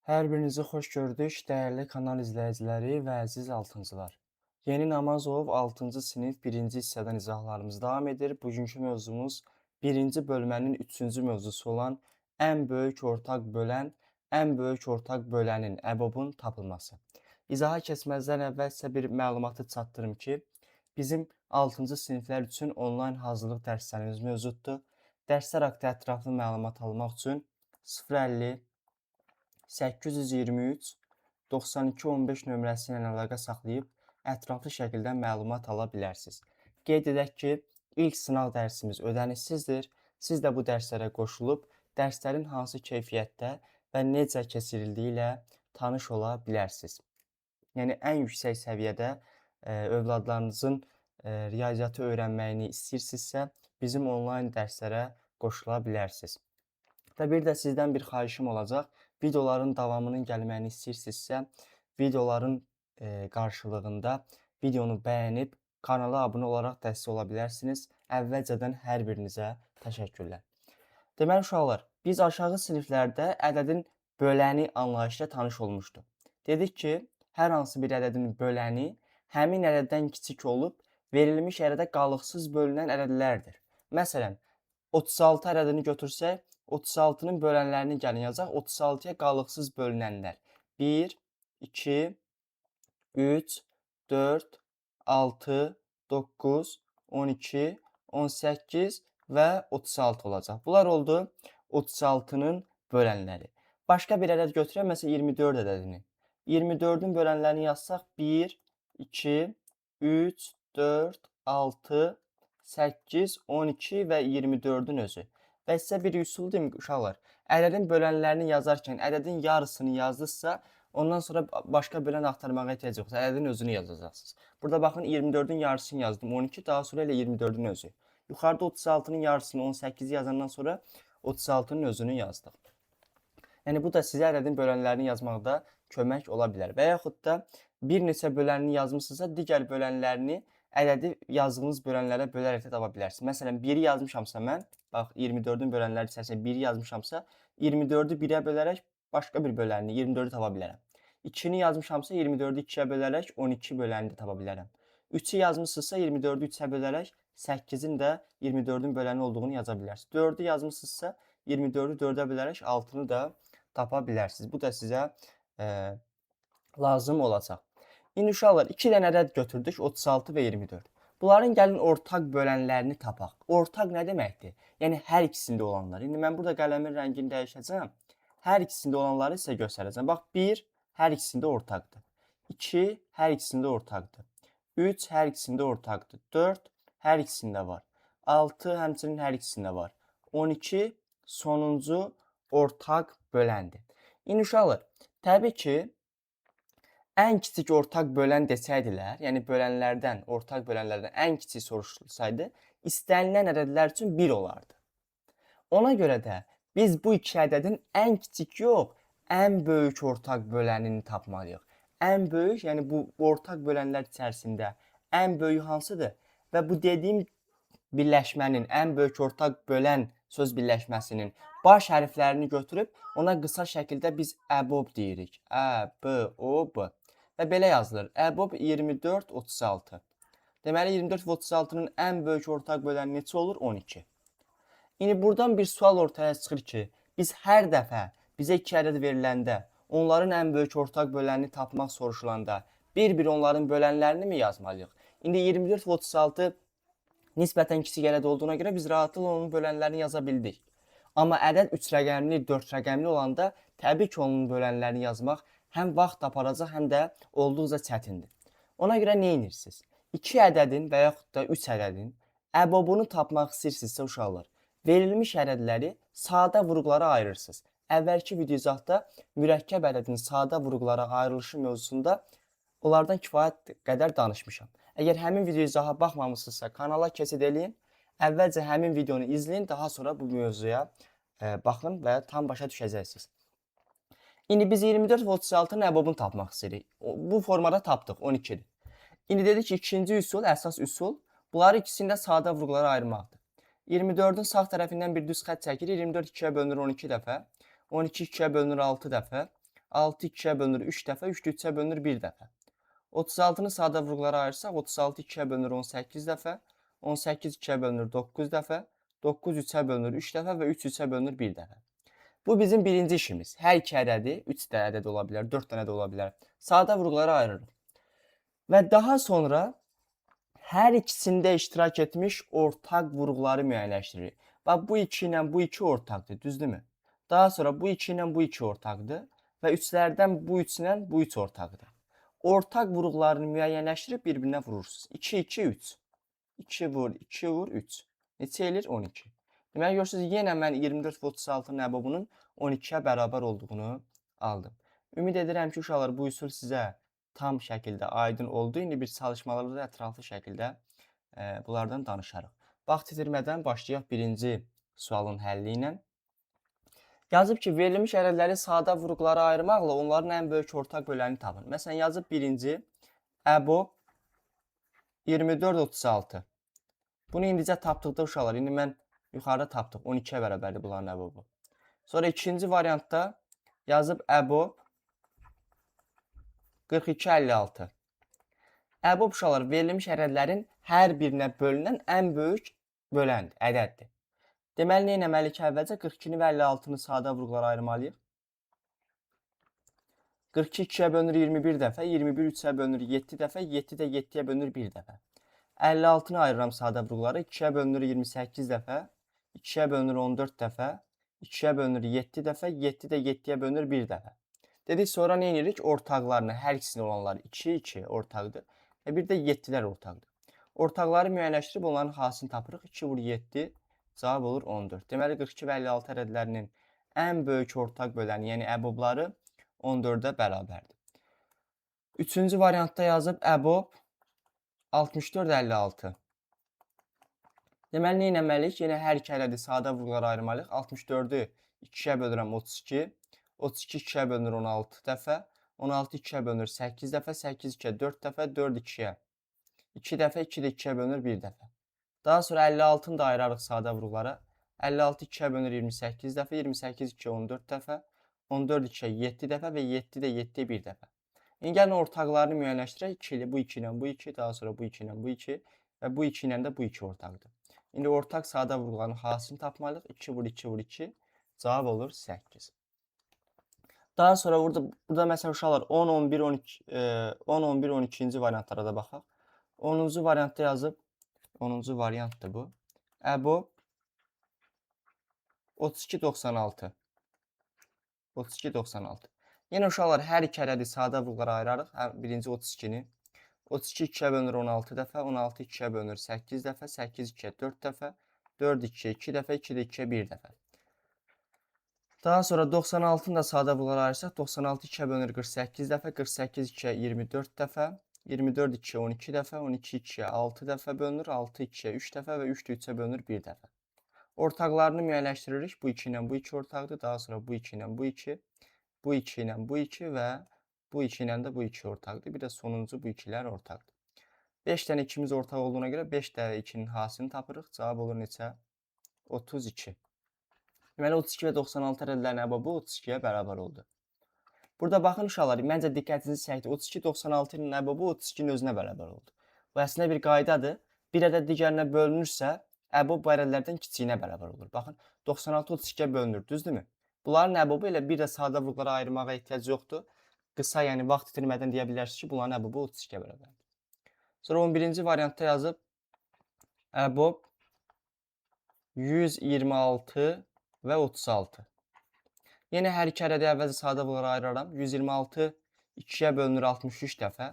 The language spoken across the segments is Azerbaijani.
Hər birinizi xoş gördük, dəyərli kanal izləyiciləri və əziz altıncılar. Yeni Namazov 6-cı sinif 1-ci hissədən izahlarımız davam edir. Bugünkü mövzumuz 1-ci bölmənin 3-cü mövzusu olan ən böyük ortaq bölən, ən böyük ortaq bölənin, əbobun tapılması. İzaha keçməzdən əvvəl sizə bir məlumatı çatdırım ki, bizim 6-cı siniflər üçün onlayn hazırlıq dərslərimiz mövcuddur. Dərslər haqqında ətraflı məlumat almaq üçün 050 823 92 15 nömrəsi ilə əlaqə saxlayıb ətraflı şəkildə məlumat ala bilərsiniz. Qeyd edək ki, ilk sınaq dərsimiz ödənişsizdir. Siz də bu dərslərə qoşulub dərslərin hansı keyfiyyətdə və necə keçirildiyi ilə tanış ola bilərsiniz. Yəni ən yüksək səviyyədə övladlarınızın riyaziyyatı öyrənməyini istəyirsinizsə, bizim onlayn dərslərə qoşula bilərsiniz. Və bir də sizdən bir xahişim olacaq. Videoların davamının gəlməyini istəyirsinizsə, videoların qarşılığında videonu bəyənib kanala abunə olaraq dəstək ola bilərsiniz. Əvvəlcədən hər birinizə təşəkkürlər. Deməli uşaqlar, biz aşağı siniflərdə ədədin böləni anlayışı ilə tanış olmuşduq. Dedik ki, hər hansı bir ədədin böləni həmin ədəddən kiçik olub verilmiş ədədə qalıqsız bölünən ədədlərdir. Məsələn, 36 ədədini götürsək, 36-nın bölənlərini gəlin yazaq. 36-ya qalıqsız bölünənlər 1, 2, 3, 4, 6, 9, 12, 18 və 36 olacaq. Bunlar oldu 36-nın bölənləri. Başqa bir ədəd götürək, məsələn 24 ədədini. 24-ün bölənlərini yazsaq 1, 2, 3, 4, 6, 8, 12 və 24-ün özü. Və sizə bir üsul deyim uşaqlar. Ədədin bölənlərini yazarkən ədədin yarısını yazdınızsa, ondan sonra başqa bölən axtarmağa ehtiyac yoxdur. Ədədin özünü yazacaqsınız. Burada baxın 24-ün yarısını yazdım 12, daha sonra elə 24-ün özü. Yuxarıda 36-nın yarısını 18 yazandan sonra 36-nın özünü yazdıq. Yəni bu da sizə ədədin bölənlərini yazmaqda kömək ola bilər. Və yaxud da bir neçə bölənini yazmısınızsa, digər bölənlərini ədədi yazdığınız bölənlərə bölərək də tapa bilərsiniz. Məsələn, 1-i yazmışamsa mən, bax 24-ün bölənləri içərisində 1-i yazmışamsa, 24-ü 1-ə bölərək başqa bir bölənini 24-ü tapa bilərəm. 2-ni yazmışamsa 24-ü 2-yə bölərək 12 bölənini də tapa bilərəm. 3-ü yazmışsınızsa 24-ü 3-ə bölərək 8-in də 24-ün böləni olduğunu yaza bilərsiniz. 4-ü yazmışsınızsa 24-ü 4-ə bölərək 6-nı da tapa bilərsiniz. Bu da sizə lazım olacaq. İndi uşaqlar 2 dənə ədəd götürdük, 36 və 24. Bunların gəlin ortaq bölənlərini tapaq. Ortaq nə deməkdir? Yəni hər ikisində olanlar. İndi mən burada qələmin rəngini dəyişəcəm. Hər ikisində olanları sizə göstərəcəm. Bax 1 hər ikisində ortaqdır. 2 hər ikisində ortaqdır. 3 hər ikisində ortaqdır. 4 hər ikisində var. 6 həmçinin hər ikisində var. 12 sonuncu ortaq böləndir. İndi uşaqlar, təbii ki, ən kiçik ortaq bölən desəydilər, yəni bölənlərdən, ortaq bölənlərdən ən kiçik soruşulsaydı, istənilən ədədlər üçün 1 olardı. Ona görə də biz bu iki ədədin ən kiçik yox, ən böyük ortaq bölənini tapmalıyıq. Ən böyük, yəni bu ortaq bölənlər içərisində ən böyük hansıdır? Və bu dediyim birləşmənin, ən böyük ortaq bölən söz birləşməsinin baş hərflərini götürüb ona qısa şəkildə biz əbob deyirik. Ə-b-o-b. Və belə yazılır. Əbob 24, 36. Deməli 24 və 36-nın ən böyük ortaq böləni neçə olur? 12. İndi buradan bir sual ortaya çıxır ki, biz hər dəfə bizə 2 ədəd veriləndə, onların ən böyük ortaq bölənini tapmaq soruşulanda bir-bir onların bölənlərini mi yazmalıyıq? İndi 24 və 36 nisbətən kiçik ədəd olduğuna görə biz rahatlıqla onun bölənlərini yaza bildik. Amma ədəd 3 rəqəmli, 4 rəqəmli olanda təbii ki, onun bölənlərini yazmaq həm vaxt aparacaq, həm də olduqca çətindir. Ona görə nə edirsiniz? 2 ədədin və yaxud da 3 ədədin əbobunu tapmaq istəyirsinizsə uşaqlar, verilmiş ədədləri sadə vurğulara ayırırsınız. Əvvəlki videoizahda mürəkkəb ədədin sadə vurğulara ayrılışı mövzusunda onlardan kifayət qədər danışmışam. Əgər həmin videoizaha baxmamısınızsa, kanala keçid eləyin, əvvəlcə həmin videonu izləyin, daha sonra bu mövzuya baxın və tam başa düşəcəksiniz. İndi biz 24 və 36-nın əbobunu tapmaq istəyirik. Bu formada tapdıq, 12-dir. İndi dedik ki, ikinci üsul, əsas üsul, bunları ikisini də sadə vurğulara ayırmaqdır. 24-ün sağ tərəfindən bir düz xətt çəkirik, 24 2-yə bölünür 12 dəfə, 12 2-yə bölünür 6 dəfə, 6 2-yə bölünür 3 dəfə, 3 3-ə bölünür 1 dəfə. 36-nı sadə vurğulara ayırsaq, 36 2-yə bölünür 18 dəfə, 18 2-yə bölünür 9 dəfə, 9 3-ə bölünür 3 dəfə və 3 3-ə bölünür 1 dəfə. Bu bizim birinci işimiz. Hər iki ədədi, 3 dənə ədəd ola bilər, 4 dənə də ola bilər. Sadə vurğulara ayırırıq. Və daha sonra hər ikisində iştirak etmiş ortaq vurğuları müəyyənləşdiririk. Bax, bu 2 ilə bu 2 ortaqdır, düzdürmü? Daha sonra bu 2 ilə bu 2 ortaqdır və üçlərdən bu 3 ilə bu 3 ortaqdır. Ortaq vurğularını müəyyənləşdirib bir-birinə vurursunuz. 2 2 3. 2 vur, 2 vur, 3. Neçə eləyir? 12. Deməli, görürsünüz, yenə mən 24 və 36-nın əbobunun 12-yə bərabər olduğunu aldım. Ümid edirəm ki, uşaqlar, bu üsul sizə tam şəkildə aydın oldu. İndi bir çalışmalarda ətraflı şəkildə bunlardan danışarıq. Vaxt itirmədən başlayaq birinci sualın həlli ilə. Yazıb ki, verilmiş ədədləri sadə vurğulara ayırmaqla onların ən böyük ortaq böləni tapın. Məsələn, yazıb birinci əbob 24 36. Bunu indicə tapdıqda uşaqlar, indi mən yuxarıda tapdıq. 12-yə bərabərdir bunların əbobu. Sonra ikinci variantda yazıb əbob 42 56. Əbob uşaqlar verilmiş ədədlərin hər birinə bölünən ən böyük böləndir, ədəddir. Deməli, nə etməliyik ki, əvvəlcə 42-ni və 56-nı sadə vurğulara ayırmalıyıq. 42 2-yə bölünür 21 dəfə, 21 3-ə bölünür 7 dəfə, 7 də 7-yə bölünür 1 dəfə. 56-nı ayırıram sadə vurğulara, 2-yə bölünür 28 dəfə, 2-yə bölünür 14 dəfə, 2-yə bölünür 7 dəfə, 7 də 7-yə bölünür 1 dəfə. Dedik, sonra nə edirik? Ortaqlarını, hər ikisinin olanları 2 2 ortaqdır və bir də 7-lər ortaqdır. Ortaqları müəyyənləşdirib onların hasini tapırıq. 2 vur 7, cavab olur 14. Deməli, 42 və 56 ədədlərinin ən böyük ortaq böləni, yəni əbobları 14-ə bərabərdir. Üçüncü variantda yazıb əbob 64 56. Deməli, nə etməliyik? Yenə hər iki ədədi sadə vurğulara ayırmalıyıq. 64-ü 2-yə bölürəm 32. 32 2-yə bölünür 16 dəfə. 16 2-yə bölünür 8 dəfə. 8 2-yə 4 dəfə. 4 2-yə 2 dəfə. 2 də 2-yə bölünür 1 dəfə. Daha sonra 56-nı da ayırarıq sadə vurğulara. 56 2-yə bölünür 28 dəfə. 28 2-yə 14 dəfə. 14 2-yə 7 dəfə və 7 də 7-yə 1 dəfə. İndi gəlin ortaqlarını müəyyənləşdirək. 2 ilə bu 2 ilə bu 2, daha sonra bu 2 ilə bu 2 və bu 2 ilə də bu 2 ortaqdır. İndi ortaq sadə vurğuların hasini tapmalıyıq. 2 vur 2 vur 2. Cavab olur 8. Daha sonra burada məsələn uşaqlar 10 11 12 10 11 12-ci variantlara da baxaq. 10-cu variantda yazıb 10-cu variantdır bu. Əbob 32 96. 32 96. Yenə uşaqlar hər iki ədədi sadə vurğulara ayırarıq. Birinci 32-ni. 32 2-yə bölünür 16 dəfə, 16 2-yə bölünür 8 dəfə, 8 2-yə 4 dəfə, 4 2-yə 2 dəfə, 2 də 2-yə 1 dəfə. Daha sonra 96-nı da sadə vurğulara ayırsaq, 96 2-yə bölünür 48 dəfə, 48 2-yə 24 dəfə, 24 2-yə 12 dəfə, 12 2-yə 6 dəfə bölünür, 6 2-yə 3 dəfə və 3 də 3-ə bölünür 1 dəfə. Ortaqlarını müəyyənləşdiririk. Bu 2 ilə bu 2 ortaqdır. Daha sonra bu 2 ilə bu 2, bu 2 ilə bu 2 və bu 2 ilə də bu 2 ortaqdır. Bir də sonuncu bu 2-lər ortaqdır. 5 dənə 2-miz ortaq olduğuna görə 5 dənə 2-nin hasini tapırıq. Cavab olur neçə? 32. Deməli, 32 və 96 ədədlərin əbobu 32-yə bərabər oldu. Burada baxın uşaqlar, məncə diqqətinizi çəkdi. 32 96-nın əbobu 32-nin özünə bərabər oldu. Bu əslində bir qaydadır. Bir ədəd digərinə bölünürsə, əbob bu ədədlərdən kiçiyinə bərabər olur. Baxın, 96 32-yə bölünür, düzdürmü? Bunların əbobu elə bir də sadə vurğulara ayırmağa ehtiyac yoxdur. Qısa, yəni vaxt itirmədən deyə bilərsiniz ki, bunların əbobu 32-yə bərabərdir. Sonra 11-ci variantda yazıb əbob 126 və 36. Yenə hər iki ədədi əvvəlcə sadə vurğulara ayıraram. 126 2-yə bölünür 63 dəfə.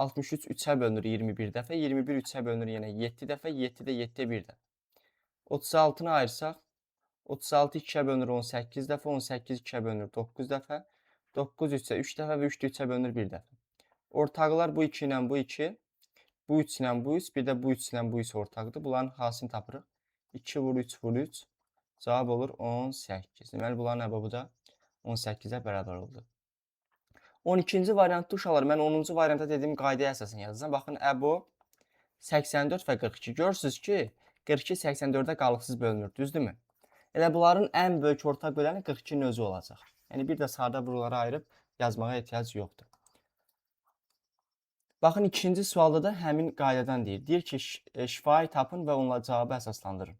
63 3-ə bölünür 21 dəfə. 21 3-ə bölünür yenə 7 dəfə. 7 də 7-yə 1 dəfə. 36-nı ayırsaq, 36 2-yə bölünür 18 dəfə. 18 2-yə bölünür 9 dəfə. 9 3-ə 3 dəfə və 3 də 3-ə bölünür 1 dəfə. Ortaqlar bu 2 ilə bu 2, bu 3 ilə bu 3, bir də bu 3 ilə bu 3 ortaqdır. Bunların hasini tapırıq. 2 vur 3 vur 3. Cavab olur 18. Deməli, bunların əbobu da 18-ə bərabər oldu. 12-ci variantda uşaqlar, mən 10-cu variantda dediyim qaydaya əsasən yazacağam. Baxın, əbob 84 və 42. Görürsünüz ki, 42 84-ə qalıqsız bölünür, düzdürmü? Elə bunların ən böyük ortaq böləni 42-nin özü olacaq. Yəni bir də sadə vurgulara ayırıb yazmağa ehtiyac yoxdur. Baxın, ikinci sualda da həmin qaydadan deyir. Deyir ki, şifahi tapın və onunla cavabı əsaslandırın.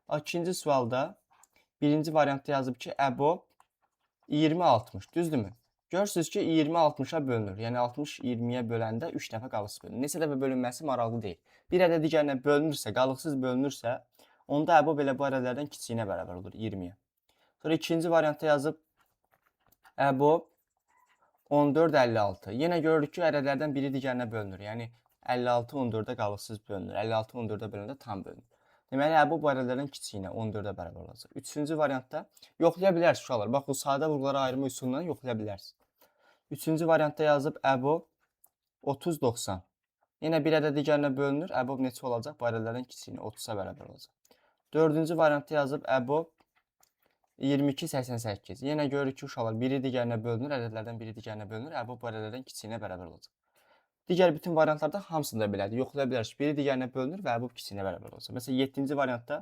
Bax, ikinci sualda birinci variantda yazıb ki, EBOB 20-60, düzdürmü? Görürsünüz ki, 20-60-a bölünür. Yəni 60 20-yə böləndə 3 dəfə qalıqsız bölünür. Neçə dəfə bölünməsi maraqlı deyil. Bir ədəd digərinə bölünürsə, qalıqsız bölünürsə, onda EBOB elə bu ədədlərdən kiçiyinə bərabər olur, 20-yə. Sonra ikinci variantda yazıb EBOB 14-56. Yenə görürük ki, ədədlərdən biri digərinə bölünür. Yəni 56 14-ə qalıqsız bölünür. 56 14-ə bölündə tam bölünür. Deməli, EBOB bu ədədlərdən kiçiyinə 14-ə bərabər olacaq. Üçüncü variantda yoxlaya bilərsiniz uşaqlar. Bax, bu sadə vurgulara ayırma üsulundan yoxlaya bilərsiniz. Üçüncü variantda yazıb EBOB 30-90. Yenə bir ədəd digərinə bölünür. EBOB neçə olacaq? Bu ədədlərdən kiçiyinə 30-a bərabər olacaq. Dördüncü variantda yazıb EBOB 22-88. Yenə görürük ki, uşaqlar biri digərinə bölünür, ədədlərdən biri digərinə bölünür. EBOB bu ədədlərdən kiçiyinə bərabər olacaq. Digər bütün variantlarda hamısında belədir. Yoxlaya bilərsiniz. Biri digərinə bölünür və EBOB kiçiyinə bərabər olacaq. Məsələn, 7-ci variantda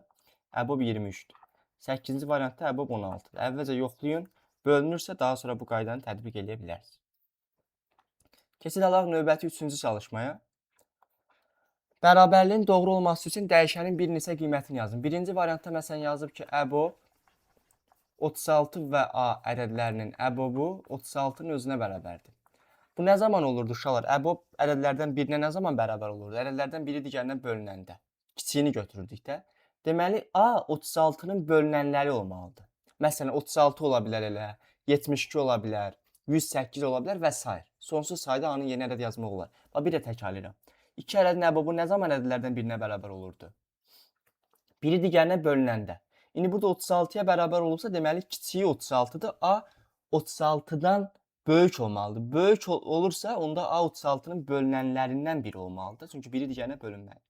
EBOB 23-dür. 8-ci variantda EBOB 16-dır. Əvvəlcə yoxlayın. Bölünürsə, daha sonra bu qaydanı tətbiq edə bilərsiniz. Keçid alaq növbəti 3-cü çalışmaya. Bərabərliyin doğru olması üçün dəyişənin bir neçə qiymətini yazın. Birinci variantda məsələn yazıb ki, EBOB 36 və A ədədlərinin EBOB-u 36-nın özünə bərabərdir. Bu nə zaman olurdu uşaqlar? EBOB ədədlərdən birinə nə zaman bərabər olurdu? Ədədlərdən biri digərinə bölünəndə. Kiçiyini götürürdük də. Deməli, A 36-nın bölünənləri olmalıdır. Məsələn, 36 ola bilər elə, 72 ola bilər, 108 ola bilər və s. Sonsuz sayda A-nın yeni ədəd yazmaq olar. Bax, bir də təkrarlayıram. İki ədədin EBOB-u nə zaman ədədlərdən birinə bərabər olurdu? Biri digərinə bölünəndə. İndi burada 36-ya bərabər olursa, deməli, kiçiyi 36-dır. A 36-dan böyük olmalıdır. Böyük olursa, onda A 36-nın bölünənlərindən biri olmalıdır. Çünki biri digərinə bölünməli.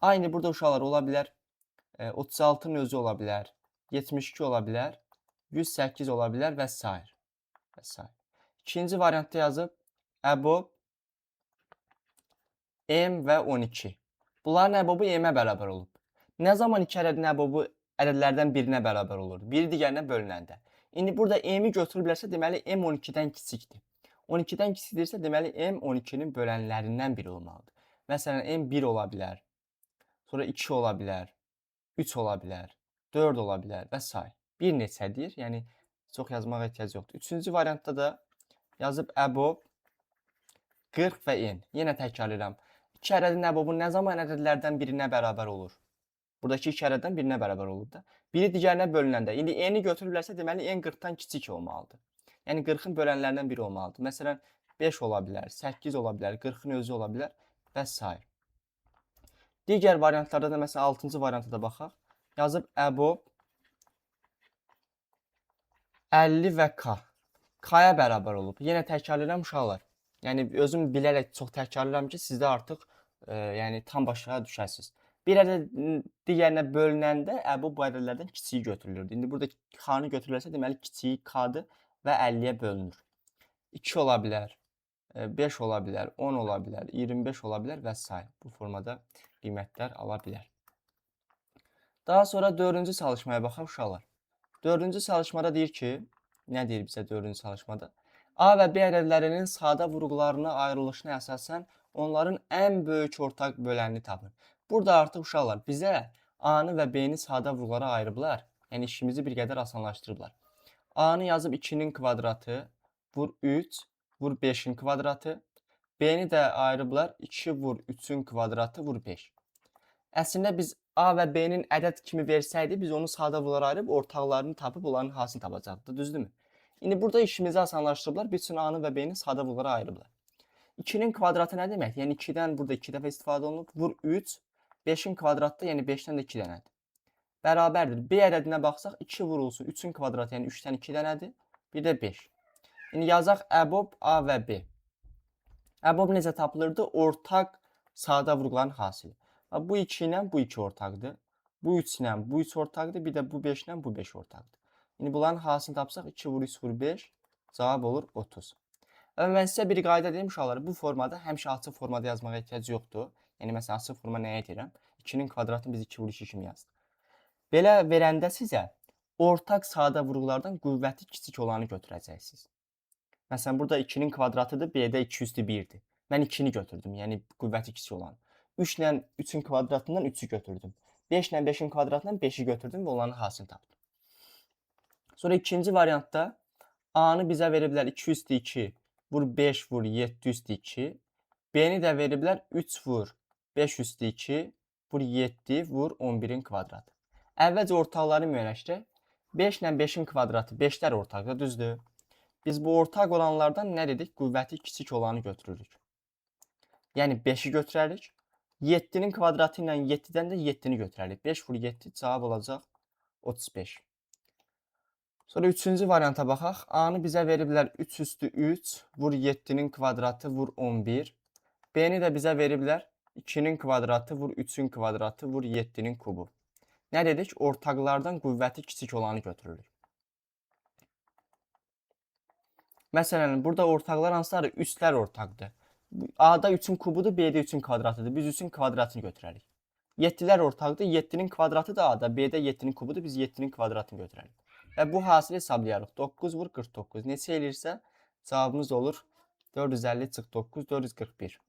Aynı burada uşaqlar ola bilər. 36-nın özü ola bilər. 72 ola bilər. 108 ola bilər və s. və s. İkinci variantda yazıb EBOB M və 12. Bunların EBOB-u M-ə bərabər olub. Nə zaman iki ədədin EBOB-u ədədlərdən birinə bərabər olur? Biri digərinə bölünəndə. İndi burada M-i götürüblərsə, deməli M 12-dən kiçikdir. 12-dən kiçikdirsə, deməli M 12-nin bölənlərindən biri olmalıdır. Məsələn, M 1 ola bilər, sonra 2 ola bilər, 3 ola bilər, 4 ola bilər və s. Bir neçədir, yəni çox yazmağa ehtiyac yoxdur. Üçüncü variantda da yazıb EBOB 40 və N. Yenə təkrarlayıram. İki ədədin EBOB-u nə zaman ədədlərdən birinə bərabər olur? Buradakı iki ədəddən birinə bərabər olur da. Biri digərinə bölünəndə. İndi N-i götürürlərsə, deməli N 40-dan kiçik olmalıdır. Yəni 40-ın bölənlərindən biri olmalıdır. Məsələn, 5 ola bilər, 8 ola bilər, 40-ın özü ola bilər və s. Digər variantlarda da, məsələn, 6-cı varianta da baxaq. Yazıb EBOB 50 və K. K-ya bərabər olub. Yenə təkrarlayıram uşaqlar. Yəni özüm bilərək çox təkrarlayıram ki, sizdə artıq yəni tam başa düşəsiniz. Bir ədəd digərinə bölünəndə EBOB bu ədədlərdən kiçiyi götürülürdü. İndi burada K-nı götürülərsə, deməli kiçiyi K-dır və 50-yə bölünür. 2 ola bilər, 5 ola bilər, 10 ola bilər, 25 ola bilər və s. Bu formada qiymətlər ala bilər. Daha sonra 4-cü çalışmaya baxaq uşaqlar. 4-cü çalışmada deyir ki, nə deyir bizə 4-cü çalışmada? A və B ədədlərinin sadə vurğularına ayrılışına əsasən onların ən böyük ortaq bölənini tapın. Burada artıq uşaqlar bizə A-nı və B-ni sadə vurğulara ayırıblar. Yəni işimizi bir qədər asanlaşdırıblar. A-nı yazıb 2-nin kvadratı, vur 3, vur 5-in kvadratı. B-ni də ayırıblar 2 vur 3-ün kvadratı, vur 5. Əslində biz A və B-nin ədəd kimi versəydi, biz onu sadə vurğulara ayırıb ortaqlarını tapıb onların hasını tapacaqdı, düzdürmü? İndi burada işimizi asanlaşdırıblar. Bir üçün A-nı və B-ni sadə vurğulara ayırıblar. 2-nin kvadratı nə demək? Yəni 2-dən burada 2 dəfə istifadə olunub. Vur 3, 5-in kvadratı, yəni 5-dən də 2 dənədir. Bərabərdir. B ədədinə baxsaq 2 vurulsun 3-ün kvadratı, yəni 3-dən 2 dənədir. Bir də 5. İndi yazaq EBOB A və B. EBOB necə tapılırdı? Ortaq sadə vurğuların hasili. Bu 2 ilə bu 2 ortaqdır. Bu 3 ilə bu 3 ortaqdır. Bir də bu 5 ilə bu 5 ortaqdır. İndi bunların hasını tapsaq 2 vur 3 vur 5. Cavab olur 30. Və mən sizə bir qayda deyim uşaqlar. Bu formada həmişə açıq formada yazmağa ehtiyac yoxdur. Yəni məsələn açıq forma nəyə deyirəm? 2-nin kvadratını biz 2 vur 2 kimi yazdıq. Belə verəndə sizə ortaq sadə vurğulardan qüvvəti kiçik olanı götürəcəksiniz. Məsələn, burada 2-nin kvadratıdır, B-də 2 üstü 1-dir. Mən 2-ni götürdüm, yəni qüvvəti kiçik olanı. 3 ilə 3-ün kvadratından 3-ü götürdüm. 5 ilə 5-in kvadratından 5-i götürdüm və onların hasını tapdım. Sonra ikinci variantda A-nı bizə veriblər 2 üstü 2 vur 5 vur 7 üstü 2. B-ni də veriblər 3 vur 5 üstü 2 vur 7 vur 11-in kvadratı. Əvvəlcə ortaqları müəyyənləşdirək. 5 ilə 5-in kvadratı 5-lər ortaqda, düzdür? Biz bu ortaq olanlardan nə dedik? Qüvvəti kiçik olanı götürürük. Yəni 5-i götürərik. 7-nin kvadratı ilə 7-dən də 7-ni götürərik. 5 vur 7 cavab olacaq 35. Sonra üçüncü varianta baxaq. A-nı bizə veriblər 3 üstü 3 vur 7-nin kvadratı vur 11. B-ni də bizə veriblər 2-nin kvadratı vur 3-ün kvadratı vur 7-nin kubu. Nə dedik? Ortaqlardan qüvvəti kiçik olanı götürürük. Məsələn, burada ortaqlar hansıları? Üstlər ortaqdır. A-da 3-ün kubudur, B-də 3-ün kvadratıdır. Biz 3-ün kvadratını götürərik. 7-lər ortaqdır. 7-nin kvadratı da A-da, B-də 7-nin kubudur. Biz 7-nin kvadratını götürərik. Və bu hasili hesablayarıq. 9 vur 49. Neçə eləyirsə cavabımız olur 450 çıx 9, 441.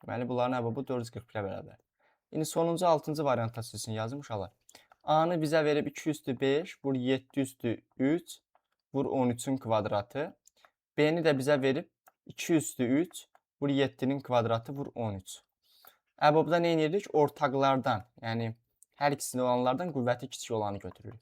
Deməli, bunların əbəbu 441-ə bərabər. İndi sonuncu 6-cı variantda sizin yazım uşaqlar. A-nı bizə verib 2 üstü 5 vur 7 üstü 3 vur 13-ün kvadratı. B-ni də bizə verib 2 üstü 3 vur 7-nin kvadratı vur 13. Əbobda nə edirik? Ortaqlardan, yəni hər ikisində olanlardan qüvvəti kiçik olanı götürürük.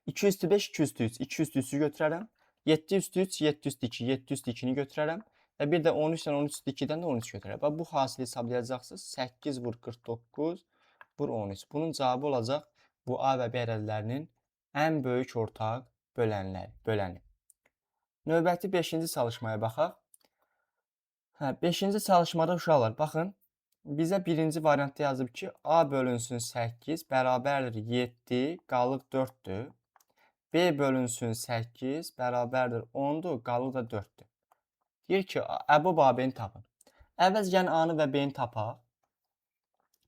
2 üstü 5, 2 üstü 3, 2 üstü 3-ü götürərəm. 7 üstü 3, 7 üstü 2, 7 üstü 2-ni götürərəm. Və bir də 13 ilə 13 üstü 2-dən də 13 götürərəm. Və bu hasili hesablayacaqsınız. 8 vur 49 vur 13. Bunun cavabı olacaq bu A və B ədədlərinin ən böyük ortaq böləni. Növbəti 5-ci çalışmaya baxaq. 5-ci çalışmada uşaqlar, baxın. Bizə birinci variantda yazıb ki, A bölünsün 8 bərabərdir 7, qalıq 4-dür. B bölünsün 8 bərabərdir 10-dur, qalıq da 4-dür. Deyir ki, əbob AB-ni tapın. Əvvəl yəni A-nı və B-ni tapaq.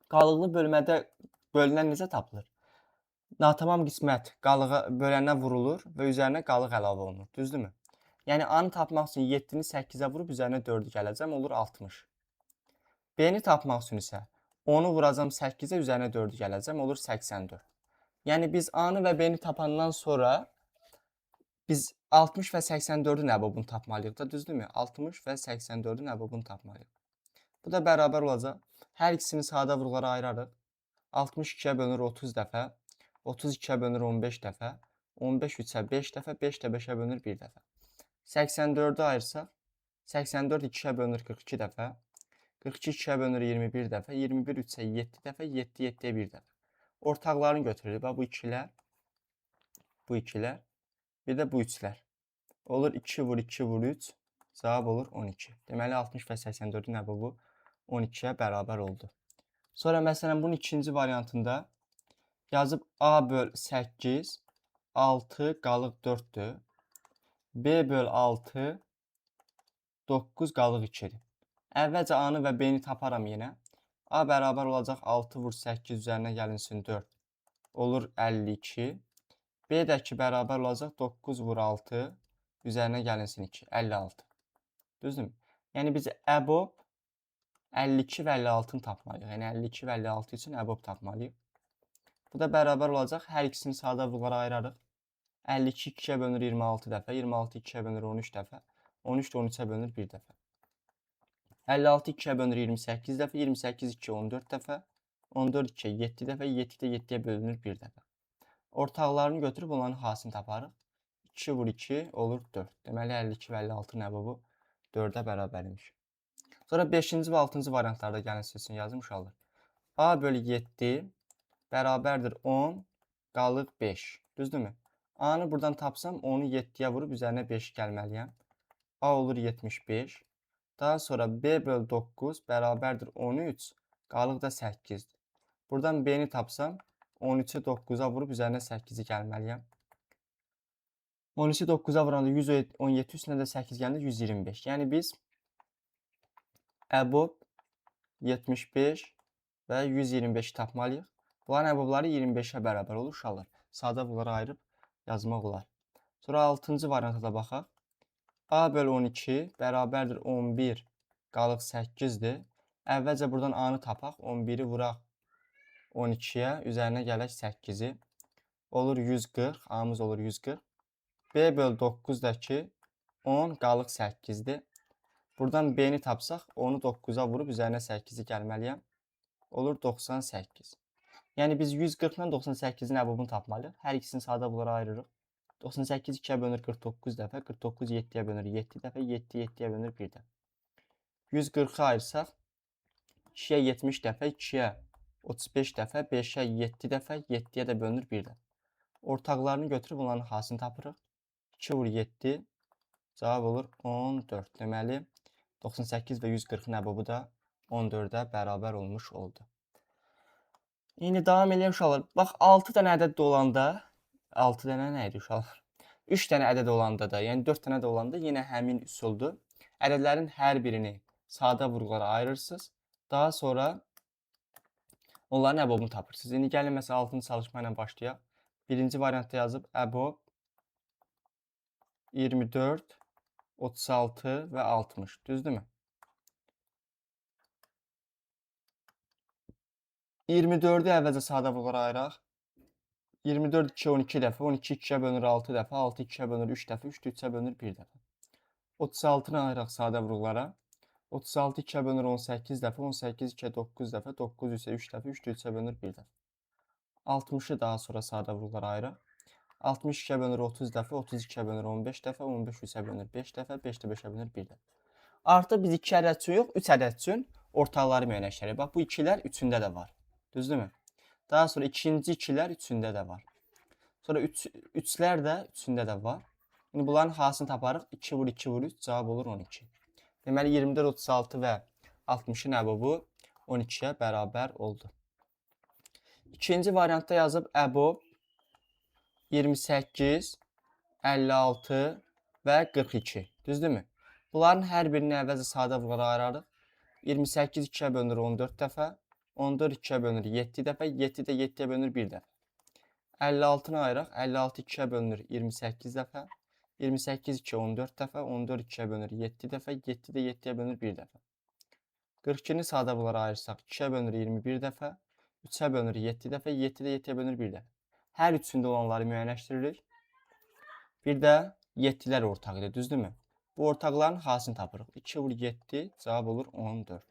Qalıqlı bölmədə bölünən necə tapılır? Natamam qismət qalığa bölənə vurulur və üzərinə qalıq əlavə olunur, düzdürmü? Yəni A-nı tapmaq üçün 7-ni 8-ə vurub üzərinə 4-ü gələcəm, olur 60. B-ni tapmaq üçün isə 10-u vuracam 8-ə, üzərinə 4-ü gələcəm, olur 84. Yəni biz A-nı və B-ni tapandan sonra biz 60 və 84-ün əbobunu tapmalıyıq da, düzdürmü? 60 və 84-ün əbobunu tapmalıyıq. Bu da bərabər olacaq. Hər ikisini sadə vurğulara ayırarıq. 62-yə bölünür 30 dəfə, 32-yə bölünür 15 dəfə, 15 3-ə 5 dəfə, 5 də 5-ə bölünür 1 dəfə. 84-ü ayırsaq, 84 2-yə bölünür 42 dəfə, 42 2-yə bölünür 21 dəfə, 21 3-ə 7 dəfə, 7 7-yə 1 dəfə. Ortaqlarını götürürük. Bu ikilər, bir də bu üçlər. Olur 2 vur 2 vur 3, cavab olur 12. Deməli 60 və 84-ün əbəbu 12-yə bərabər oldu. Sonra məsələn bunun ikinci variantında yazıb A böl 8, 6 qalıq 4-dür. B böl 6, 9 qalıq 2-dir. Əvvəlcə A-nı və B-ni taparam yenə. A bərabər olacaq 6 vur 8 üzərinə gəlinsin 4. Olur 52. B də ki bərabər olacaq 9 vur 6 üzərinə gəlinsin 2. 56. Düzdürmü? Yəni biz əbob 52 və 56-ını tapmalıyıq. Yəni 52 və 56 üçün əbob tapmalıyıq. Bu da bərabər olacaq. Hər ikisini sadə vurğulara ayırarıq. 52 2-yə bölünür 26 dəfə, 26 2-yə bölünür 13 dəfə, 13 də 13-ə bölünür 1 dəfə. 56 2-yə bölünür 28 dəfə, 28 2-yə 14 dəfə, 14 2-yə 7 dəfə, 7 də 7-yə bölünür 1 dəfə. Ortaqlarını götürüb onların hasını taparıq. 2 vur 2 olur 4. Deməli 52 və 56-nın əbəbu 4-ə bərabərmiş. Sonra 5-ci və 6-cı variantlarda gəlin sizin yazım uşaqlar. A bölü 7 bərabərdir 10 qalıq 5. Düzdürmü? A-nı buradan tapsam 10-u 7-yə vurub üzərinə 5 gəlməliyəm. A olur 75. Daha sonra B böl 9 bərabərdir 13. Qalıq da 8-dir. Buradan B-ni tapsam 13-ü 9-a vurub üzərinə 8-i gəlməliyəm. 13-ü 9-a vuranda 117 üstünə də 8 gəlir 125. Yəni biz əbob 75 və 125 tapmalıyıq. Bunların əbobları 25-ə bərabər olur uşaqlar. sadə bunlara ayırıb yazmaq olar. Sonra 6-cı varianta da baxaq. A bölü 12 bərabərdir 11 qalıq 8-dir. Əvvəlcə buradan A-nı tapaq. 11-i vuraq 12-yə, üzərinə gələk 8-i. Olur 140, A-mız olur 140. B bölü 9 da ki 10 qalıq 8-dir. Buradan B-ni tapsaq, onu 9-a vurub üzərinə 8-i gəlməliyəm. Olur 98. Yəni biz 140 ilə 98-in əbobunu tapmalıyıq. Hər ikisini sadə bunlara ayırırıq. 98 2-yə bölünür 49 dəfə, 49 7-yə bölünür 7 dəfə, 7 7-yə bölünür 1 dəfə. 140-ı ayırsaq 2-yə 70 dəfə, 2-yə 35 dəfə, 5-ə 7 dəfə, 7-yə də bölünür 1 dəfə. Ortaqlarını götürüb onların hasını tapırıq. 2 vur 7, cavab olur 14. Deməli 98 və 140-ın əbobu da 14-ə bərabər olmuş oldu. İndi davam edelim uşaqlar. Bax 6 dənə ədəd də olanda 6 dənə nə idi uşaqlar? 3 dənə ədəd olanda da, yəni 4 dənə də olanda yenə həmin üsuldur. Ədədlərin hər birini sadə vurğulara ayırırsınız. Daha sonra onların əbobunu tapırsınız. İndi gəlin məsələn 6-cı çalışma ilə başlayaq. Birinci variantda yazıb əbob 24, 36 və 60. Düzdürmü? 24-ü əvvəlcə sadə vurğulara ayıraq. 24 2 12 dəfə, 12 2-yə bölünür 6 dəfə, 6 2-yə bölünür 3 dəfə, 3 3-ə bölünür 1 dəfə. 36-nı ayıraq sadə vurğulara. 36 2-yə bölünür 18 dəfə, 18 2-yə 9 dəfə, 9 3-ə 3 dəfə, 3 3-ə bölünür 1 dəfə. 60-ı daha sonra sadə vurğulara ayıraq. 60 2-yə bölünür 30 dəfə, 30 2-yə bölünür 15 dəfə, 15 3-ə bölünür 5 dəfə, 5 də 5-ə bölünür 1 dəfə. Artıq biz 2 ədəd üçün yox, 3 ədəd üçün ortaqları müəyyənləşdirək. Bax bu 2-lər 3-ündə də var. Düzdürmü? Daha sonra ikinci 2-lər 3-ündə də var. Sonra 3-lər də 3-ündə də var. İndi bunların hasını taparıq. 2 vur 2 vur 3, cavab olur 12. Deməli 24, 36 və 60-ın əbobu 12-yə bərabər oldu. İkinci variantda yazıb əbob 28, 56 və 42. Düzdürmü? Bunların hər birini əvvəlcə sadə vurğulara ayırarıq. 28 2-yə bölünür 14 dəfə, 14 2-yə bölünür 7 dəfə, 7 də 7-yə bölünür 1 dəfə. 56-nı ayıraq. 56 2-yə bölünür 28 dəfə, 28 2 14 dəfə, 14 2-yə bölünür 7 dəfə, 7 də 7-yə bölünür 1 dəfə. 42-ni sadə bunlara ayırsaq 2-yə bölünür 21 dəfə, 3-ə bölünür 7 dəfə, 7 də 7-yə bölünür 1 dəfə. Hər üçündə olanları müəyyənləşdiririk. Bir də 7-lər ortaq idi, düzdürmü? Bu ortaqların hasını tapırıq. 2 vur 7, cavab olur 14.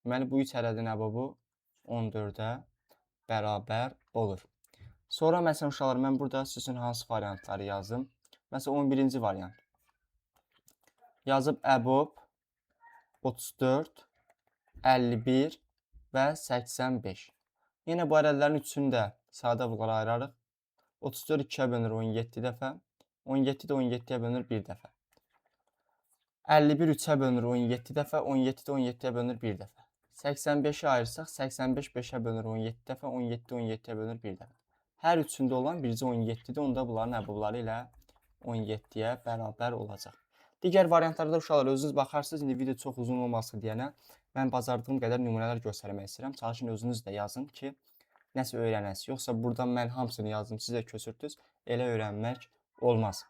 Deməli bu 3 ədədin əbobu 14-ə bərabər olur. Sonra məsələn uşaqlar, mən burada sizin üçün hansı variantları yazdım? Məsələn 11-ci variant. Yazıb əbob 34, 51 və 85. Yenə bu ədədlərin üçünü də sadə vurğulara ayırarıq. 34 2-yə bölünür 17 dəfə, 17 də 17-yə bölünür 1 dəfə. 51 3-ə bölünür 17 dəfə, 17 də 17-yə bölünür 1 dəfə. 85-i ayırsaq 85 5-ə bölünür 17 dəfə, 17 də 17-yə bölünür 1 dəfə. Hər üçündə olan bircə 17-dir. Onda bunların əbobları ilə 17-yə bərabər olacaq. Digər variantlarda uşaqlar özünüz baxarsınız. İndi video çox uzun olmasın deyənə mən bacardığım qədər nümunələr göstərmək istəyirəm. Çalışın özünüz də yazın ki, nəsə öyrənəsiniz. Yoxsa buradan mən hamısını yazdım, sizə köçürtdünüz. Elə öyrənmək olmaz.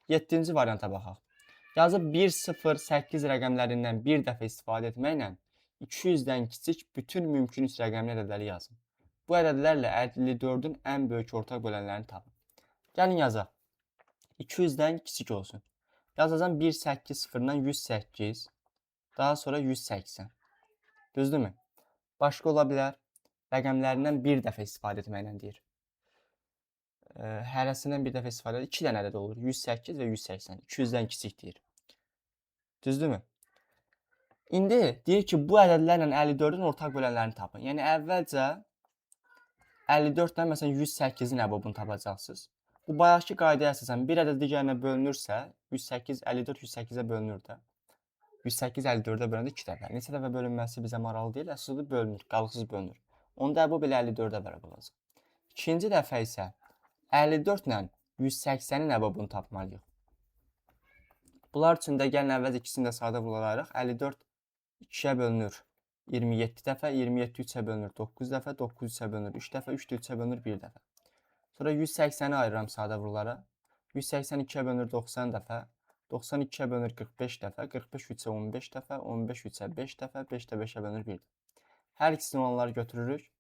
7-ci varianta baxaq. Yazıb 1 0 8 rəqəmlərindən bir dəfə istifadə etməklə 200-dən kiçik bütün mümkün 3 rəqəmli ədədləri yazın. Bu ədədlərlə 54-ün ən böyük ortaq bölənlərini tapın. Gəlin yazaq. 200-dən kiçik olsun. Yazacağım 180 0-dan 108, daha sonra 180. Düzdürmü? Başqa ola bilər. Rəqəmlərindən bir dəfə istifadə etməklə deyir. Hərəsindən bir dəfə istifadə edir. 2 dənə ədəd olur. 108 və 180. 200-dən kiçik deyir. Düzdürmü? İndi deyir ki, bu ədədlərlə 54-ün ortaq bölənlərini tapın. Yəni əvvəlcə 54-dən məsələn 108-in əbobunu tapacaqsınız. Bu bayaqki qaydaya əsasən bir ədəd digərinə bölünürsə, 108 54 108-ə bölünür də. 108 54-ə bölündə 2 dəfə. Neçə dəfə bölünməsi bizə maraqlı deyil, əslində bölünür, qalıqsız bölünür. Onda əbob elə 54-ə bərabər olacaq. İkinci dəfə isə 54 ilə 180-in əbobunu tapmalıyıq. Bunlar üçün də gəlin əvvəl ikisini də sadə vurğulara ayıraq. 54 2-yə bölünür 27 dəfə, 27 3-ə bölünür 9 dəfə, 9 3-ə bölünür 3 dəfə, 3 də 3-ə bölünür 1 dəfə. Sonra 180'i ayırıram sadə vurullara. 180 2-yə bölünür 90 dəfə. 90 2-yə bölünür 45 dəfə. 45 3-ə 15 dəfə. 15 3-ə 5 dəfə. 5 də 5-ə bölünür 1 dəfə. Hər ikisini onları götürürük.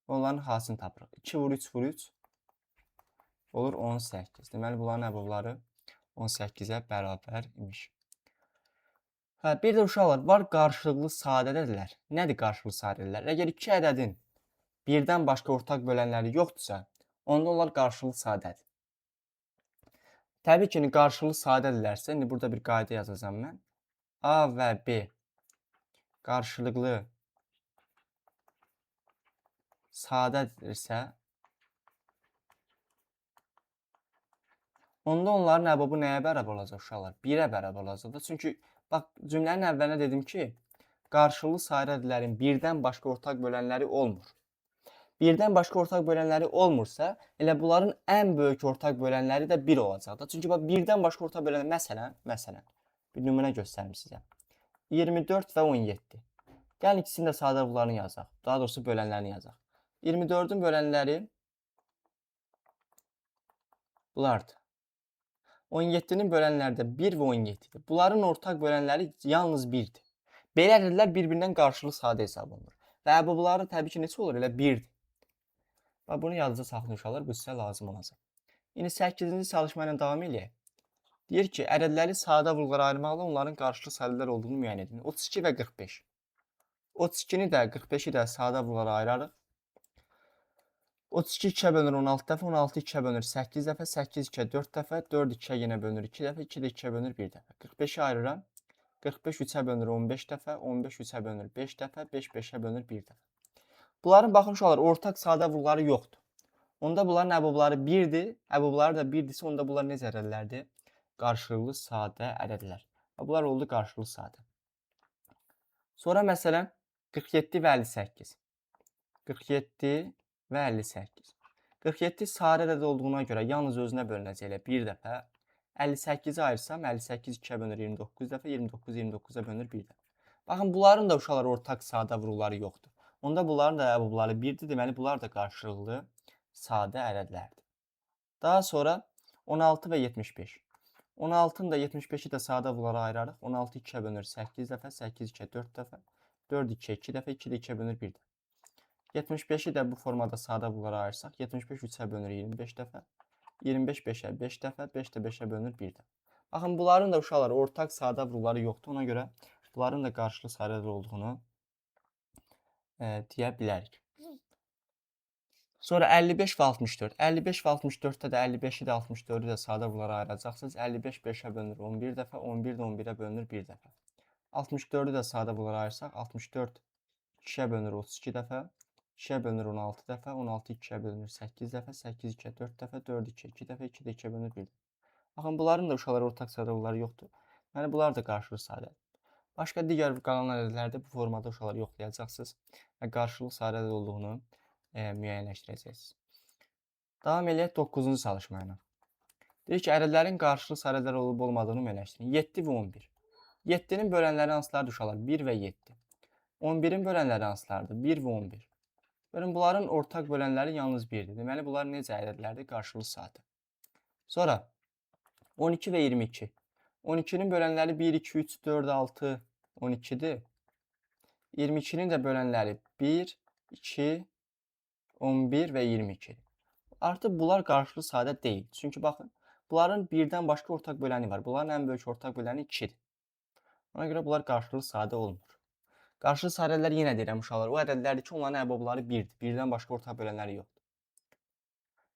Onların hasını tapırıq. 2 vur 3 vur 3 olur 18. Deməli bunların əbobları 18-ə bərabər imiş. Hə, bir də uşaqlar var qarşılıqlı sadədədirlər. Nədir qarşılıqlı sadədədirlər? Əgər iki ədədin birdən başqa ortaq bölənləri yoxdursa, onda onlar qarşılıqlı sadədir. Təbii ki, qarşılıqlı sadədirlərsə, indi burada bir qayda yazacağam mən. A və B qarşılıqlı sadədirsə, onda onların əbobu nəyə bərabər olacaq uşaqlar? 1-ə bərabər olacaq da. Çünki bax cümlənin əvvəlinə dedim ki, qarşılıqlı sadədirlərin birdən başqa ortaq bölənləri olmur. Birdən başqa ortaq bölənləri olmursa, elə bunların ən böyük ortaq bölənləri də 1 olacaq da. Çünki bax birdən başqa ortaq bölənlər, məsələn, bir nümunə göstərim sizə. 24 və 17. Gəlin ikisinin də sadə vurullarını yazaq. Daha doğrusu bölənlərini yazaq. 24-ün bölənləri bunlardır. 17-nin bölənləri də 1 və 17-dir. Bunların ortaq bölənləri yalnız 1-dir. Belə ədədlər bir-birindən qarşılıqlı sadə hesab olunur. Və əbobları təbii ki, neçə olur? Elə 1-dir. Bax, bunu yadınızda saxlayın uşaqlar, bu sizə lazım olacaq. İndi 8-ci çalışma ilə davam edək. Deyir ki, ədədləri sadə vurullara ayırmaqla onların qarşılıqlı sadələr olduğunu müəyyən edin. 32 və 45. 32-ni də, 45-i də sadə vurullara ayırarıq. 32 2-yə bölünür 16 dəfə, 16 2-yə bölünür 8 dəfə, 8 2-yə 4 dəfə, 4 2-yə yenə bölünür 2 dəfə, 2 də 2-yə bölünür 1 dəfə. 45-i ayırıram. 45 3-ə bölünür 15 dəfə, 15 3-ə bölünür 5 dəfə, 5 5-ə bölünür 1 dəfə. Bunların baxın uşaqlar, ortaq sadə vurulları yoxdur. Onda bunların əbobları 1-dir, əbobları da 1-dirsə, onda bunlar necə ədədlərdir? Qarşılıqlı sadə ədədlər. Bunlar oldu qarşılıqlı sadə. Sonra məsələn 47 və 58. 47 və 58. 47 sadə ədəd olduğuna görə yalnız özünə bölünəcək elə bir dəfə. 58-i ayırsam 58 2-yə bölünür 29 dəfə, 29 29-a bölünür 1 dəfə. Baxın, bunların da uşaqlar ortaq sadə vurulları yoxdur. Onda bunların da əbobları 1-dir, deməli bunlar da qarşılıqlı sadə ədədlərdir. Daha sonra 16 və 75. 16-nı da 75-i də sadə vurullara ayırarıq. 16 2-yə bölünür 8 dəfə, 8 2-yə 4 dəfə, 4 2-yə 2 dəfə, 2 də 2-yə bölünür 1 dəfə. 75-i də bu formada sadə vurullara ayırsaq, 75 3-ə bölünür 25 dəfə, 25 5-ə 5 dəfə, 5 də 5-ə bölünür 1 dəfə. Baxın, bunların da uşaqlar ortaq sadə vurulları yoxdur. Ona görə bunların da qarşılıqlı sadələr olduğunu deyə bilərik. Sonra 55 və 64. 55 və 64-də də 55-i də 64-ü də sadə vurullara ayıracaqsınız. 55 5-ə bölünür 11 dəfə, 11 də 11-ə bölünür 1 dəfə. 64-ü də sadə vurullara ayırsaq, 64 2-yə bölünür 32 dəfə, 2-yə bölünür 16 dəfə, 16 2-yə bölünür 8 dəfə, 8 2-yə 4 dəfə, 4 2-yə 2 dəfə, 2 də 2-yə bölünür 1 dəfə. Baxın, bunların da uşaqlar ortaq sadə vurulları yoxdur. Yəni, bunlar da qarşılıqlı sadədir. Başqa digər qalan ədədlərdə bu formada uşaqlar yoxlayacaqsınız və qarşılıqlı sadə ədəd olduğunu müəyyənləşdirəcəksiniz. Davam eləyək 9-cu çalışma ilə. Deyir ki, ədədlərin qarşılıqlı sadə ədədlər olub olmadığını müəyyənləşdirin. 7 və 11. 7-nin bölənləri hansılardır uşaqlar? 1 və 7. 11-in bölənləri hansılardır? 1 və 11. Görün, bunların ortaq bölənləri yalnız 1-dir. Deməli, bunlar necə ədədlərdir? Qarşılıqlı sadə. Sonra 12 və 22. 12-nin bölənləri 1, 2, 3, 4, 6, 12-dir. 22-nin də bölənləri 1, 2, 11 və 22-dir. Artıq bunlar qarşılıqlı sadə deyil. Çünki baxın, bunların birdən başqa ortaq böləni var. Bunların ən böyük ortaq böləni 2-dir. Ona görə bunlar qarşılıqlı sadə olmur. Qarşılıqlı sadələr yenə deyirəm uşaqlar, o ədədlərdir ki, onların əbobları 1-dir. Birdən başqa ortaq bölənləri yoxdur.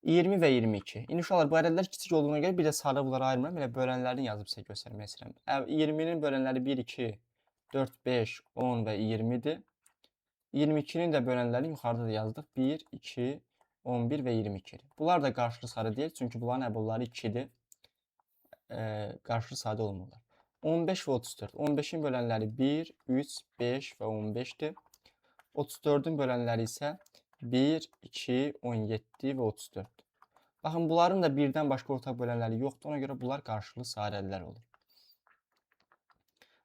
20 və 22. İndi uşaqlar, bu ədədlər kiçik olduğuna görə bir də sadə bunlara ayırmıram. Elə bölənlərini yazıb sizə göstərmək istəyirəm. 20-nin bölənləri 1, 2, 4, 5, 10 və 20-dir. 22-nin də bölənləri yuxarıda da yazdıq. 1, 2, 11 və 22-dir. Bunlar da qarşılıqlı sadə deyil, çünki bunların əbobları 2-dir. Qarşılıqlı sadə olmurlar. 15 və 34. 15-in bölənləri 1, 3, 5 və 15-dir. 34-ün bölənləri isə 1, 2, 17 və 34. Baxın, bunların da birdən başqa ortaq bölənləri yoxdur. Ona görə bunlar qarşılıqlı sadə ədədlər olur.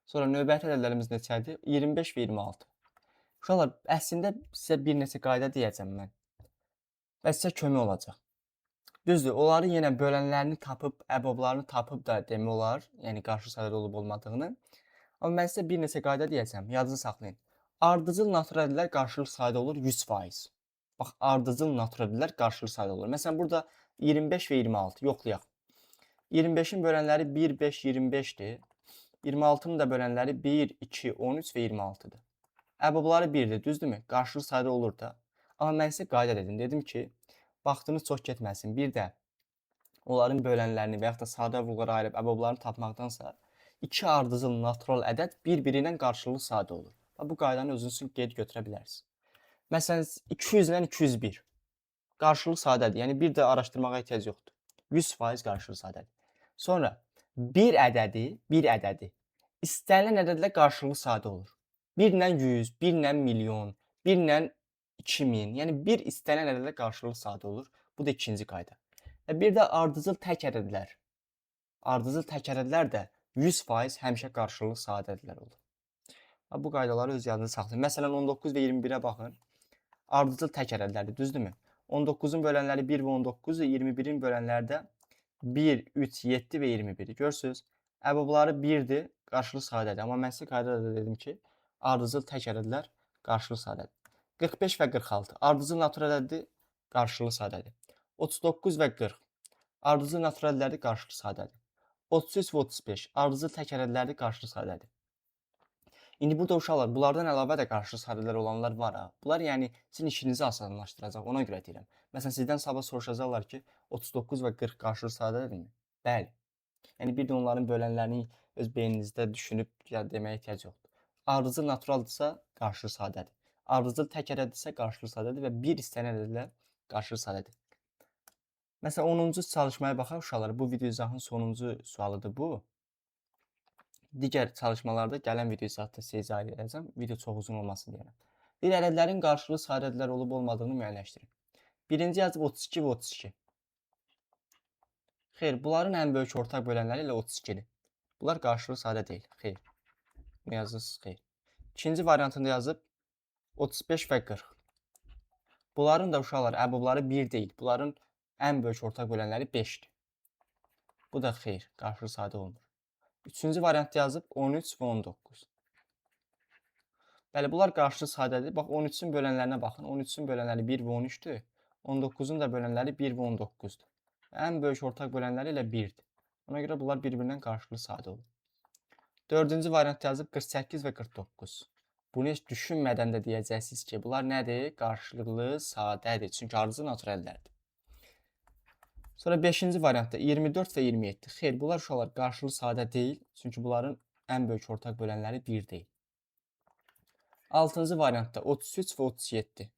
Sonra növbəti ədədlərimiz neçədir? 25 və 26. Uşaqlar, əslində sizə bir neçə qayda deyəcəm mən. və sizə kömək olacaq. Düzdür, onları yenə bölənlərini tapıb, əboblarını tapıb da demək olar, yəni qarşı sayda olub olmadığını. Amma mən sizə bir neçə qayda deyəcəm, yadınızda saxlayın. Ardıcıl natural ədədlər qarşılıq sayda olur 100%. Bax, ardıcıl natural ədədlər qarşılıq sayda olur. Məsələn, burada 25 və 26 yoxlayaq. 25-in bölənləri 1, 5, 25-dir. 26-nın da bölənləri 1, 2, 13 və 26-dır. Əbobları 1-dir, düzdürmü? Qarşılıq sayda olur da. Amma mən sizə qayda dedim. Dedim ki, vaxtınız çox getməsin. Bir də onların bölənlərini və yaxud da sadə vulqara ayırıb əboblarını tapmaqdansa, iki ardıcıl natural ədəd bir-biri ilə qarşılıqlı sadə olur. Bu qaydanı özünüz üçün qeyd götürə bilərsiniz. Məsələn, 200 ilə 201 qarşılıq sadədir. Yəni bir də araşdırmağa ehtiyac yoxdur. 100% qarşılıq sadədir. Sonra bir ədədi istənilən ədədlə qarşılıqlı sadə olur. 1 ilə 100, 1 ilə milyon, 1 ilə 2000, yəni bir istənilən ədədlə qarşılıqlı sadə olur. Bu da ikinci qayda. Bir də ardıcıl tək ədədlər. Ardıcıl tək ədədlər də 100% həmişə qarşılıqlı sadə ədədlər olur. Bu qaydaları öz yadınızda saxlayın. Məsələn, 19 və 21-ə baxın. Ardıcıl tək ədədlərdir, düzdürmü? 19-un bölənləri 1 və 19, 21-in bölənləri də 1, 3, 7 və 21-dir. Görürsünüz, əbobları 1-dir, qarşılıq sadədir. Amma mən sizə qaydada dedim ki, ardıcıl tək ədədlər qarşılıq sadədir. 45 və 46 ardıcıl natural ədəddir, qarşılıq sadədir. 39 və 40 ardıcıl natural ədədlərdir, qarşılıq sadədir. 33 və 35 ardıcıl tək ədədlərdir, qarşılıq sadədir. İndi burada uşaqlar, bunlardan əlavə də qarşılıq sadələr olanlar var ha. Bunlar yəni sizin işinizi asanlaşdıracaq, ona görə deyirəm. Məsələn, sizdən sabah soruşacaqlar ki, 39 və 40 qarşılıq sadədirmi? Bəli. Yəni bir də onların bölənlərini öz beyninizdə düşünüb deməyə ehtiyac yoxdur. Ardıcıl naturaldırsa qarşılıq sadədir. Ardıcıl tək ədəddirsə qarşılıq sadədir və bir istənilən ədədlə qarşılıq sadədir. Məsələn, 10-cu çalışmaya baxaq uşaqlar. Bu video izahın sonuncu sualıdır bu. Digər çalışmalarda gələn video izahda sizə izah edəcəm. Video çox uzun olmasın deyirəm. Bir ədədlərin qarşılıqlı sadə ədədlər olub olmadığını müəyyənləşdirin. Birinci yazıb 32 və 32. Xeyr, bunların ən böyük ortaq bölənləri ilə 32-dir. Bunlar qarşılıqlı sadə deyil. Xeyr. Bunu yazırsınız, xeyr. İkinci variantında yazıb 35 və 40. Bunların da uşaqlar əbobları 1 deyil. Bunların ən böyük ortaq bölənləri 5-dir. Bu da xeyr, qarşılıqlı sadə olmur. Üçüncü variantda yazıb 13 və 19. Bəli, bunlar qarşılıqlı sadədir. Bax, 13-ün bölənlərinə baxın. 13-ün bölənləri 1 və 13-dür. 19-un da bölənləri 1 və 19-dur. Ən böyük ortaq bölənləri ilə 1-dir. Ona görə bunlar bir-birindən qarşılıqlı sadə olur. Dördüncü variantda yazıb 48 və 49. Bunu heç düşünmədən də deyəcəksiniz ki, bunlar nədir? Qarşılıqlı sadədir. Çünki ardıcıl natural ədədlərdir. Sonra 5-ci variantda 24 və 27. Xeyr, bunlar uşaqlar qarşılıqlı sadə deyil. Çünki bunların ən böyük ortaq bölənləri 1 deyil. 6-cı variantda 33 və 37.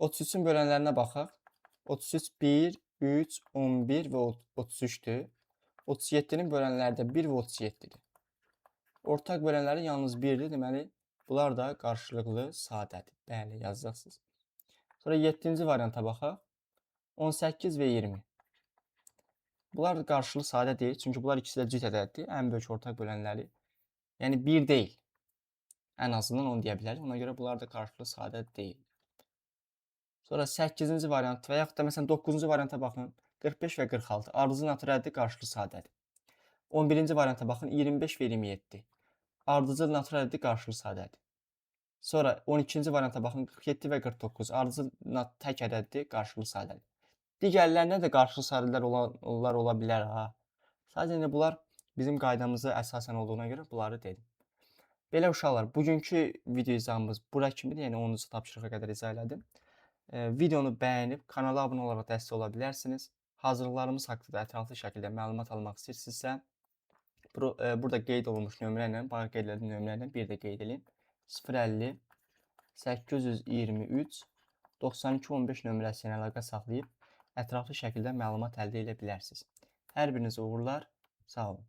33-ün bölənlərinə baxaq. 33 1, 3, 11 və 33-dür. 37-nin bölənləri də 1 və 37-dir. Ortaq bölənləri yalnız 1-dir. Deməli, bunlar da qarşılıqlı sadədir. Bəli, yazacaqsınız. Sonra 7-ci varianta baxaq. 18 və 20. Bunlar qarşılıqlı sadə deyil. Çünki bunlar ikisi də cüt ədəddir. Ən böyük ortaq bölənləri. Yəni 1 deyil. Ən azından onu deyə bilərik. Ona görə bunlar da qarşılıqlı sadə deyil. Sonra 8-ci variant və yaxud da məsələn 9-cu varianta baxın. 45 və 46. Ardıcıl natural ədəd qarşılıqlı sadədir. 11-ci varianta baxın. 25 və 27. Ardıcıl natural ədəd qarşılıqlı sadədir. Sonra 12-ci varianta baxın. 47 və 49. Ardıcıl tək ədəddir, qarşılıqlı sadədir. Digərlərinə də qarşılıqlı sadələr ola bilər ha. Sadəcə bunlar bizim qaydamıza əsasən olduğuna görə bunları dedim. Belə uşaqlar, bugünkü video izahımız bura kimidir. Yəni 10-cu tapşırığa qədər izah elədim. Videonu bəyənib kanala abunə olaraq dəstək ola bilərsiniz. Hazırlıqlarımız haqqında ətraflı şəkildə məlumat almaq istəyirsinizsə, burada qeyd olunmuş nömrə ilə, bayaq qeyd etdiyim nömrə ilə bir də qeyd edin. 050 823 92 15 nömrəsi ilə əlaqə saxlayıb ətraflı şəkildə məlumat əldə edə bilərsiniz. Hər birinizə uğurlar, sağ olun.